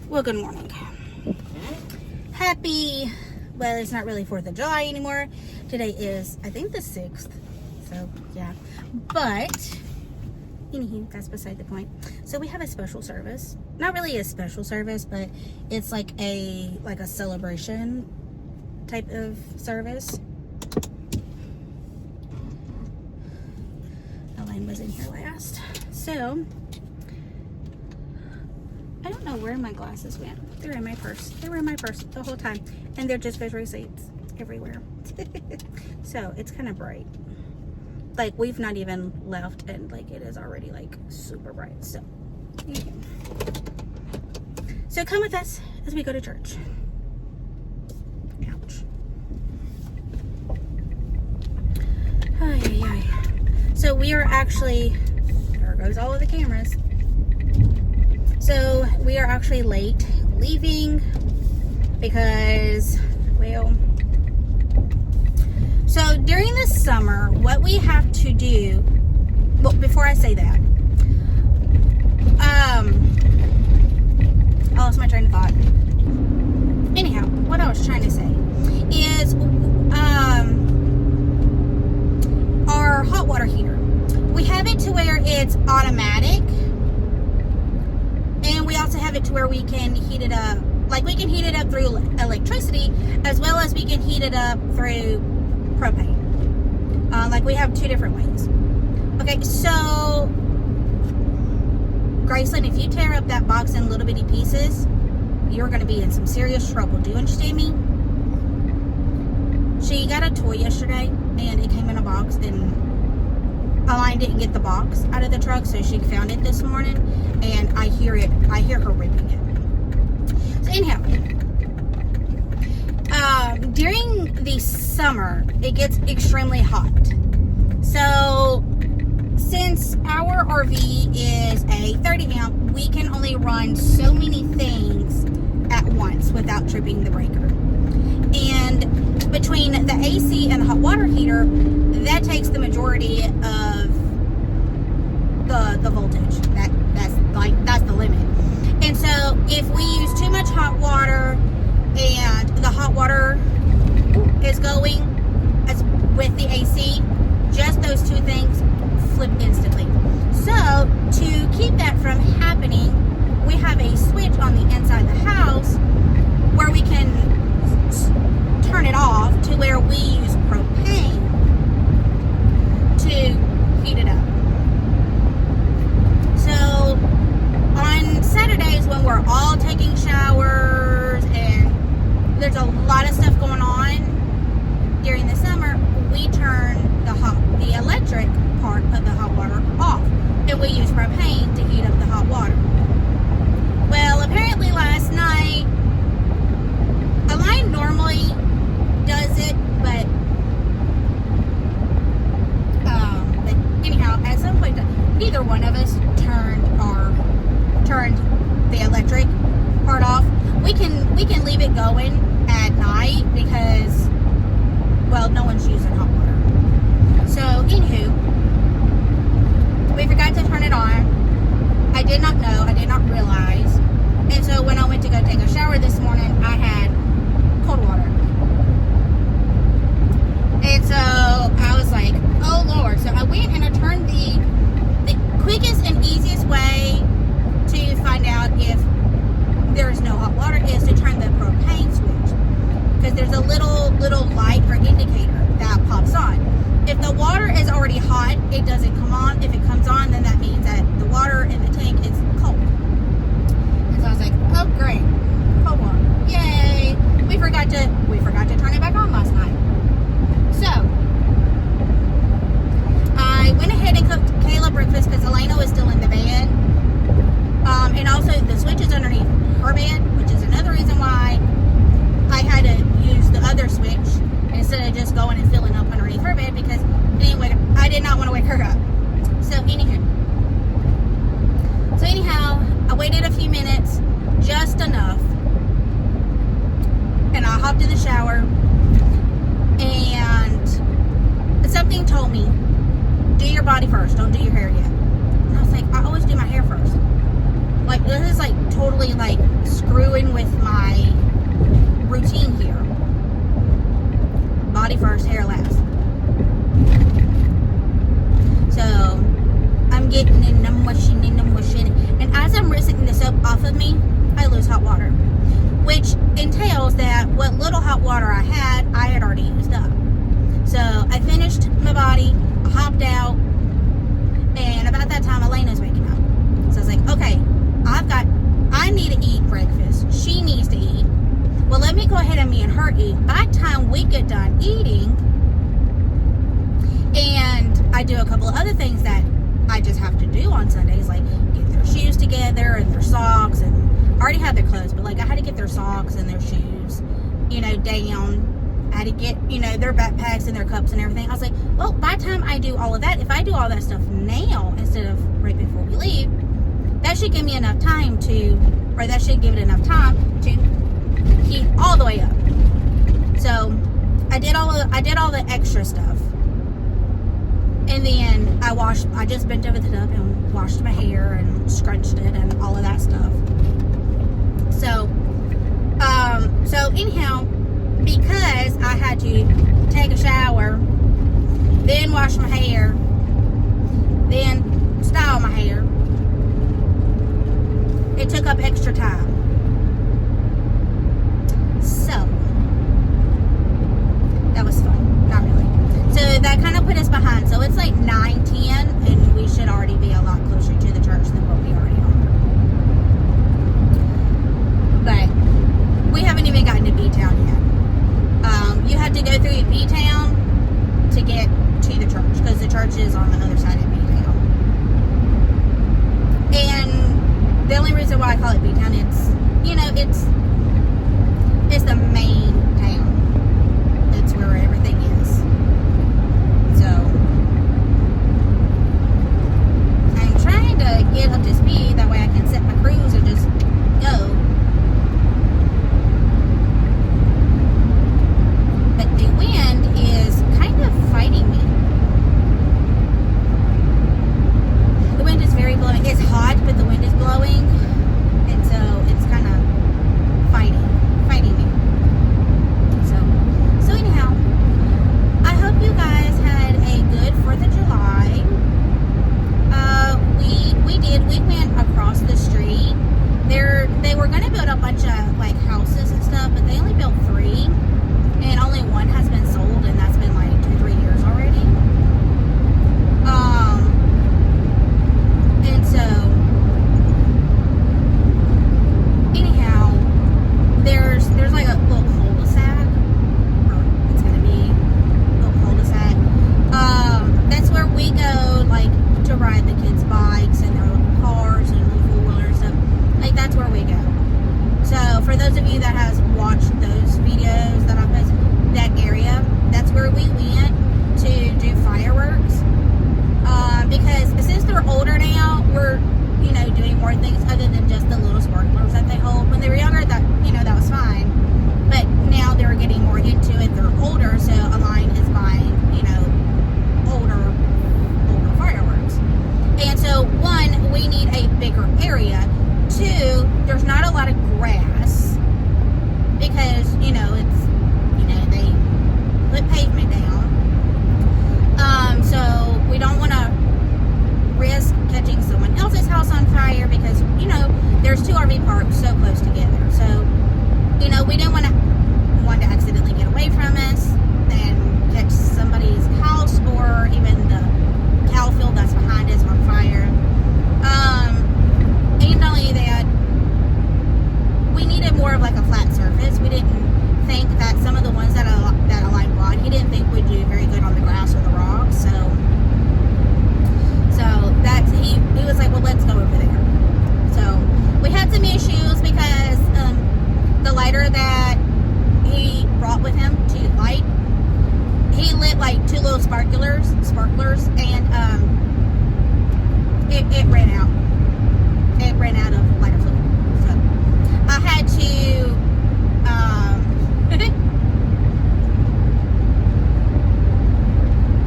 Well, good morning. Happy, well, it's not really 4th of July anymore. Today is, I think, the 6th. So, yeah. But, anywho, that's beside the point. So, we have a special service. Not really a special service, but it's like a celebration type of service. Elaine was in here last. So, I don't know where my glasses went. They're in my purse. They were in my purse the whole time. And they're just visual receipts everywhere. So, it's kind of bright. Like, we've not even left and, like, it is already, like, super bright. So, yeah. So, come with us as we go to church. Ouch. Ay, ay, ay. So, we are actually, there goes all of the cameras. So, we are actually late leaving because, well, so during the summer, what we have to do, well, before I say that, I lost my train of thought. Anyhow, what I was trying to say is, our hot water heater, we have it to where it's automatic. And we also have it to where we can heat it up. Like, we can heat it up through electricity, as well as we can heat it up through propane. Like, we have two different ways. Okay, so, Graceland, if you tear up that box in little bitty pieces, you're going to be in some serious trouble. Do you understand me? She got a toy yesterday, and it came in a box, and Elaine didn't get the box out of the truck, so she found it this morning, and I hear her ripping it. So anyhow, during the summer, it gets extremely hot. So, since our RV is a 30 amp, we can only run so many things at once without tripping the breaker. And between the AC and the hot water heater, that takes the majority of the voltage. That's the limit. And so if we use too much hot water and the hot water is going as with the AC, just those two things flip instantly. So to keep that from happening, we have a switch on the inside of the house where we can turn it off to where we use propane to heat it up. So on Saturdays when we're all taking showers and there's a lot of stuff going on during the summer, we turn the electric part of the hot water off, and we use propane to heat up the hot water. Well, apparently last night, Elaine normally does it, but anyhow, at some point, neither one of us turned the electric part off. We can leave it going at night because, well, no one's using hot water. So, anywho, we forgot to turn it on. I did not know. I did not realize. And so when I went to go take a shower this morning, I had cold water. And so I was like, oh Lord. So I went and I turned the quickest and easiest way to find out if there is no hot water is to turn the propane switch. Because there's a little light or indicator that pops on. If the water is already hot, it doesn't come on. If it comes on, then that means that the water in the tank is cold. And so I was like, oh great, cold water. Yay. We forgot to turn it back on last night. So, I went ahead and cooked Kayla breakfast because Elena was still in the bed. And also, the switch is underneath her bed, which is another reason why I had to use the other switch instead of just going and filling up underneath her bed because, anyway, I did not want to wake her up. So, anywho, doing with my routine here. Body first, hair last. So I'm getting in, I'm washing, and as I'm rinsing the soap off of me, I lose hot water, which entails that what little hot water I had already used up. So I finished my body, I hopped out, and about that time Elena's waking up. So I was like, okay, I need to eat breakfast. She needs to eat. Well, let me go ahead and me and her eat. By the time we get done eating, and I do a couple of other things that I just have to do on Sundays, like get their shoes together and their socks, and I already had their clothes, but like I had to get their socks and their shoes, down. I had to get, their backpacks and their cups and everything. I was like, well, by the time I do all of that, if I do all that stuff now instead of right before we leave, that should give me enough time that should give it enough time to heat all the way up. So I did all the extra stuff. And then I just bent over the tub and washed my hair and scrunched it and all of that stuff. So anyhow, because I had to take a shower, then wash my hair, then style my hair, it took up extra time. So that was fun. Not really. So that kind of put us behind. So it's like 9:10, and we should already be a lot closer to the church than what we already are. But we haven't even gotten to B-Town yet. You have to go through B-Town to get to the church, because the church is on the other side of B-Town. And the only reason why I call it B-Town, it's the main town. It's where everything is. So I'm trying to get up to speed, that way I can set my cruise and just go. But the wind is kind of fighting me. The wind is very blowing. It's hot, but the wind is blowing, and so it's kind of fighting me. So anyhow, I hope you guys had a good 4th of July. We went across the street. They were going to build a bunch of like houses and stuff, but they only built 3, and only 1 has been sold, and that's been like 2-3 years already. And so anyhow, there's like a little cul-de-sac, or it's gonna be a little cul-de-sac. That's where we go, like, to ride the kids' bikes and their little cars and little four-wheelers and stuff. Like, that's where we go. So for those of you that has watched those videos that I posted, that area, that's where we went to do fireworks. Because since they're older now, we're, doing more things other than just the little sparklers that they hold. When they were younger, that was fine. But now they're getting more into it. They're older, so Align is buying, older fireworks. And so, 1, we need a bigger area. 2, there's not a lot of grass, because, they put pavement down. So we don't want to risk catching someone else's house on fire, because, there's 2 RV parks so close together. So, we didn't want to accidentally get away from us and catch somebody's house, or even the cow field that's behind us on fire. And not only that, we needed more of like a flat surface. We didn't think that some of the ones that Align bought, he didn't think would do very good on the grass or the rocks. So that's, he was like, well, let's go over there. So we had some issues because the lighter that he brought with him to light, he lit like 2 little sparklers, and it ran out. It ran out of lighter fluid. So I had to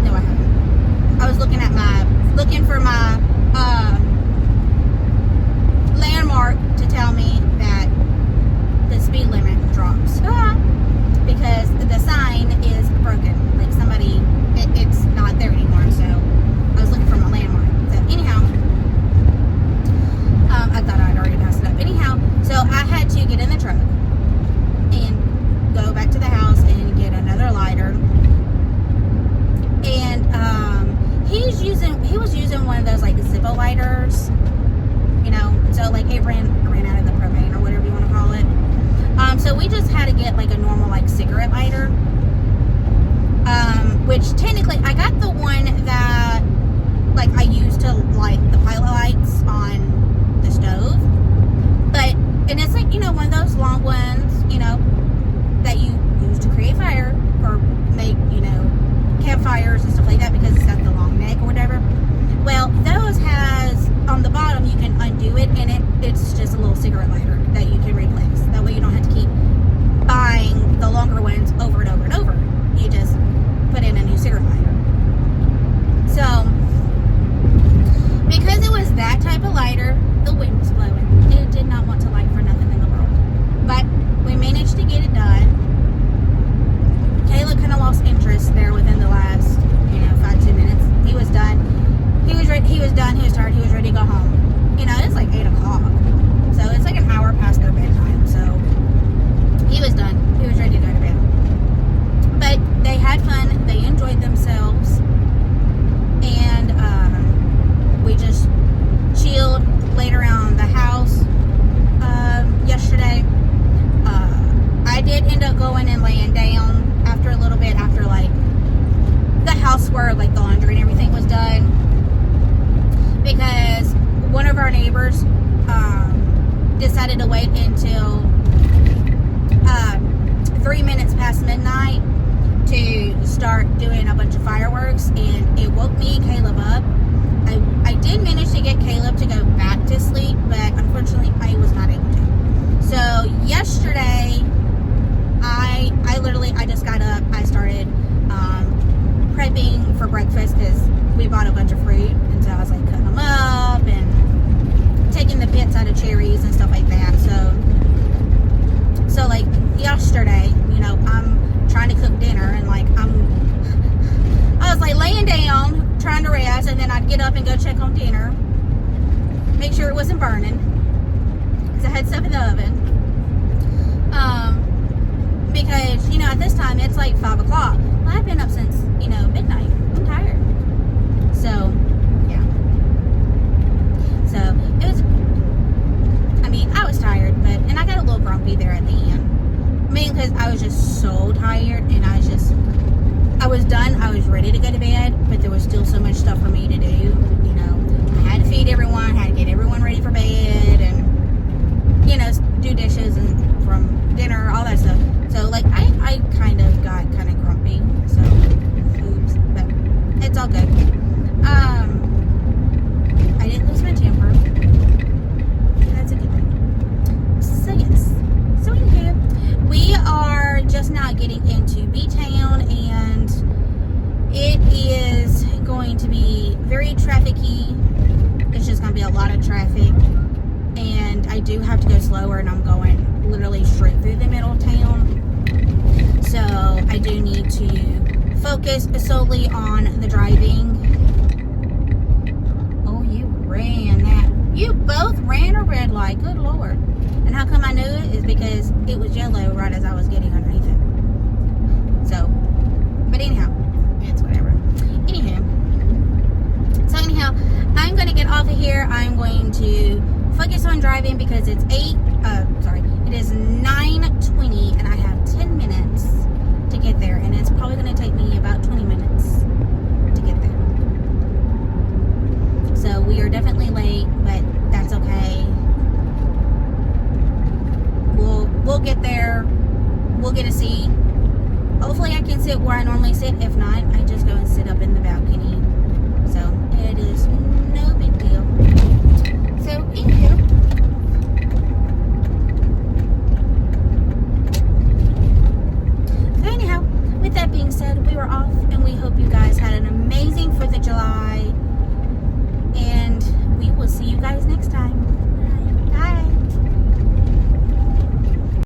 no, I haven't. I was looking for my landmark to tell me in the truck and go back to the house and get another lighter. And he was using one of those like Zippo lighters, you know, so like it ran out of the propane or whatever you want to call it. So we just had to get like a normal like cigarette lighter, which technically I got the one that like I used to light the pilot lights on the stove, but and it's like, you know, one of those long ones, you know, that you use to create fire or make, you know, campfires and stuff like that, because it's got the long neck or whatever. Well, those has on the bottom you can undo it, and it's just a little cigarette lighter that you can replace. That way you don't have to keep buying the longer ones over and over and over. You just put in a new cigarette lighter. So because it was that type of lighter, the wind was blowing. It did not want to light for nothing in the world. But we managed to get it done. Caleb kind of lost interest there within the last, 5-10 minutes. He was done. He was ready. He was done. He was tired. He was ready to go home. It's like 8 o'clock. So it's like an hour past their bedtime. So he was done. He was ready to go to bed. But they had fun. They enjoyed themselves. And we just chilled, laid around the house yesterday. I did end up going and laying down after a little bit, after like the house where like the laundry and everything was done, because one of our neighbors decided to wait until 3 minutes past midnight to start doing a bunch of fireworks, and it woke me and Caleb up. I did manage to get Caleb to go back to sleep, but unfortunately I was not able to. So yesterday I just got up. I started prepping for breakfast because we bought a bunch of fruit, and so I was like cutting them up and taking the pits out of cherries and stuff like that. So like yesterday, I'm trying to cook dinner, and like I was like laying down trying to rest, and then I'd get up and go check on dinner, make sure it wasn't burning, because I had stuff in the oven. Because, at this time, it's like 5 o'clock. Well, I've been up since, midnight. I'm tired. So, yeah. So, it was, I was tired, and I got a little grumpy there at the end. Because I was just so tired, and I was done. I was ready to go to bed, but there was still so much stuff for me to do. I had to feed everyone, had to get everyone ready for bed, and, do dishes and from dinner, all that stuff. So, like, I kind of got kind of grumpy. So, oops. But it's all good. I didn't lose my temper. That's a good thing. So, yes. So, anywho, we are just now getting into B-Town, and it is going to be very traffic-y. It's just going to be a lot of traffic. And I do have to go slower, and I'm going literally straight through the middle of town. So I do need to focus solely on the driving. Oh, you ran that. You both ran a red light. Good Lord. And how come I knew it? Is because it was yellow right as I was getting underneath it. So, but anyhow, it's whatever. So anyhow, I'm going to get off of here. I'm going to focus on driving because it's it is 9:20 and I have 10 minutes to get there, and it's probably going to take me about 20 minutes to get there. So we are definitely late, but that's okay. We'll get there. We'll get a seat. Hopefully I can sit where I normally sit. If not, I just go and sit up in the balcony. So it is no big